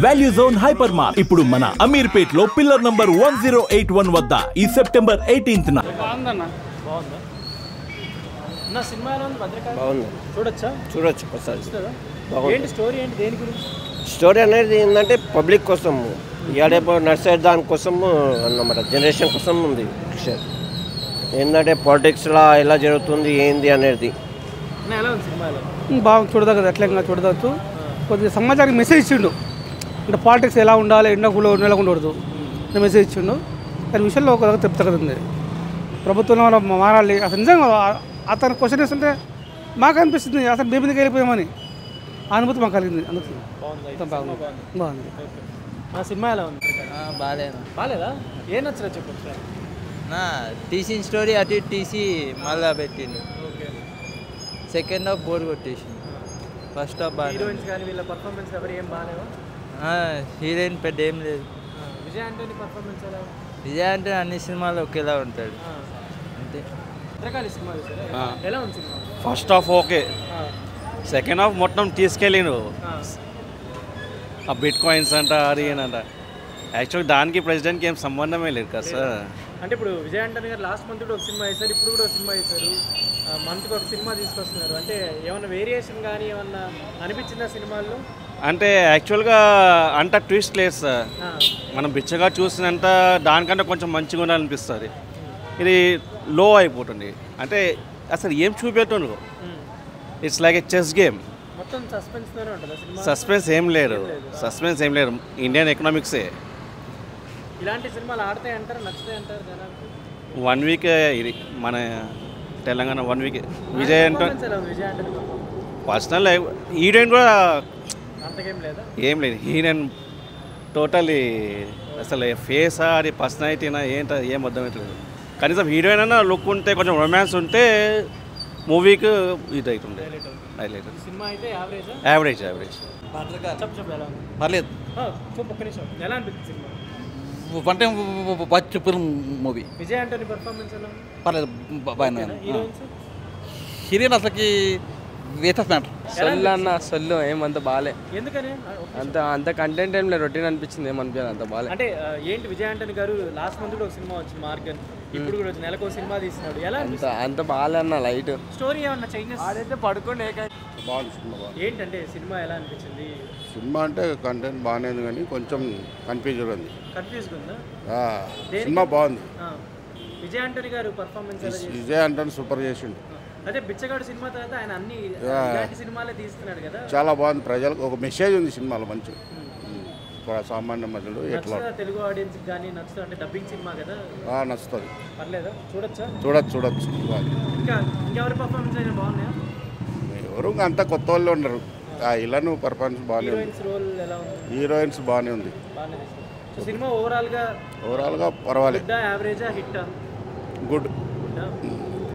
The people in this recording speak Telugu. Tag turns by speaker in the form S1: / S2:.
S1: వాల్యూ జోన్ హైపర్ మార్ట్ ఇప్పుడు మన అమీర్పేట్ లో పిల్లర్ నంబర్ 1081 వద్ద ఈ సెప్టెంబర్ 18th
S2: స్టోరీ అనేది ఏంటంటే పబ్లిక్ కోసం ఏడేపో నడిచే దానికోసం అన్నమాట, జనరేషన్ కోసం ఉంది. ఏంటంటే పాలిటిక్స్లో ఎలా జరుగుతుంది ఏంది అనేది
S3: బాగా చూడదగ్గదు, ఎట్లా చూడదచ్చు. కొద్దిగా సమాజానికి మెసేజ్ ఇచ్చిండు, అంటే పాలిటిక్స్ ఎలా ఉండాలి, ఎండకులో ఉండకూడదు మెసేజ్ ఇచ్చిండు. దాని విషయంలో ఒక చెప్తుంది ప్రభుత్వంలో మారాలి. అసలు నిజంగా అతను క్వశ్చన్ వేస్తుంటే మాకు అనిపిస్తుంది అసలు మేము మీదకి వెళ్ళిపోయామని అనుభూతి మాకు కలిగింది. అందుకు బాగుంది.
S4: ఆ సినిమా ఎలా ఉంది? బాగాలేదా? ఏం నచ్చరా చెప్పు.
S5: తీసిన స్టోరీ అటు ఇటు తీసి మళ్ళా పెట్టిండు. సెకండ్ హాఫ్ బోర్ కొట్టేసింది. ఫస్ట్ హాఫ్ బాగా.
S4: హీరోయిన్స్ కానీ వీళ్ళ పర్ఫార్మెన్స్ ఎవరు ఏం బాగాలేవా?
S5: హీరోయిన్ పెద్ద ఏం లేదు.
S4: విజయ్ ఆంటోనీ పర్ఫార్మెన్స్ ఎలా?
S5: విజయ్ అంటే అన్ని సినిమాలు ఒకేలా ఉంటాడు అంతే.
S4: రకాల సినిమాలు ఎలా ఉంది cinema?
S6: First half okay, second half మొత్తం తీసుకెళ్ళిను. ఆ బిట్ కాయిన్స్ అంట అది ఏనంట. యాక్చువల్గా దానికి ప్రెసిడెంట్కి ఏం సంబంధమే లేదు కదా సార్.
S4: అంటే ఇప్పుడు విజయ్ ఆంటోనీ గారు లాస్ట్ మంత్ కూడా ఒక సినిమా వేశారు, ఇప్పుడు కూడా ఒక సినిమా వేశారు, మంత్కి ఒక సినిమా తీసుకొస్తున్నారు. అంటే ఏమన్నా వేరియేషన్ కానీ ఏమన్నా అనిపించిందా సినిమాల్లో?
S6: అంటే యాక్చువల్గా అంత ట్విస్ట్ లేదు సార్. మనం బిచ్చగా చూసినంత దానికంటే కొంచెం మంచిగా ఉండాలనిపిస్తుంది. ఇది లో అయిపోతుంది. అంటే అసలు ఏం చూపెట్టుండ్రు, it's like a chess game.
S4: మొత్తం సస్పెన్స్తోనే ఉంటుందా సినిమా?
S6: సస్పెన్స్ ఏం లేదు, సస్పెన్స్ ఏం లేదు. ఇండియన్ ఎకనామిక్సే.
S4: ఇలాంటి సినిమాలు ఆడతాయి అంటారు, నచ్చుతాయి అంటారు జనానికి?
S6: 1 వీక్ ఇది మన తెలంగాణ 1 వీక్. విజయ్ అంటే పర్సనల్ హీరోయిన్ కూడా
S4: అంతకేం లేదా?
S6: ఏం లేదు. హీరోయిన్ టోటలీ అసలు ఫేసా అది పర్సనాలిటీనా ఏంటో ఏం అర్థమవుతుంది. కనీసం హీరోయిన్ అన్న లుక్ ఉంటే కొంచెం రొమాన్స్ ఉంటే మూవీకి ఇది అవుతుంది.
S4: సినిమా అయితే
S6: యావరేజ్
S5: పర్లేదు.
S4: ఒక్క నిమిషం, ఎలా అనిపిస్తుంది సినిమా?
S5: అంటే మూవీ
S4: విజయ్ ఆంటోనీ పర్ఫార్మెన్స్ ఎలా?
S5: పర్లేదు, బాగా. హీరోయిన్ అసలుకి
S7: సొల్లు ఏమంత బాగాలే.
S4: ఎందుకని
S7: అంత కంటెంట్ ఏం లేదు, రొటీన్ అనిపించింది, ఏమనిపించింది అంత బాగాలే.
S4: అంటే ఏంటి విజయ్ ఆంటోనీ గారు లాస్ట్ మంత్ కూడా ఒక సినిమా వచ్చింది మార్గన్, ఇప్పుడు కూడా వచ్చి నెలకు ఒక సినిమా తీస్తున్నాడు. ఎలా
S7: అంత బాగాలే అన్న, లైట్
S4: స్టోరీ ఏమన్నా చేంజెస్?
S7: ఆడైతే పడుకోండి
S8: బాగుంది సినిమా.
S4: ఏంటంటే సినిమా ఎలా అనిపించింది?
S8: సినిమా అంటే కంటెంట్ బాగానే ఉంది కానీ కొంచెం కన్ఫ్యూజన్ ఉంది.
S4: కన్ఫ్యూజ్గా ఉందా?
S8: సినిమా బాగుంది.
S4: విజయ్ ఆంటోనీ గారు పర్ఫార్మెన్స్
S8: విజయ్ ఆంటోనీ సూపర్ చేసిండు.
S4: అదే బిచ్చగాడు సినిమా తర్వాత ఆయన అన్ని ఇలాంటి సినిమాలే తీస్తున్నాడు కదా.
S8: చాలా బాగుంది. ప్రజలకు ఒక మెసేజ్ ఉంది సినిమాలో మంచి. సామాన్య మధ్యలో ఎట్లా
S4: తెలుగు ఆడియన్స్ కానీ నచ్చుతుంది, అంటే డబ్బింగ్ సినిమా కదా,
S8: నచ్చుతుంది.
S4: పర్లేదా?
S8: చూడొచ్చు.
S4: ఇంకెవరి పర్ఫార్మెన్స్ అయినా బాగున్నాయా?
S8: ఎవరు అంతా కొత్త వాళ్ళు ఉన్నారు. ఇలాను పర్ఫార్మెన్స్ బాగానే ఉంది.
S4: రోల్ ఎలా ఉంది?
S8: హీరోయిన్స్ బాగానే ఉంది.
S4: సినిమా ఓవరాల్గా
S8: పర్వాలేదు.
S4: యావరేజా హిట్టా?
S8: గుడ్.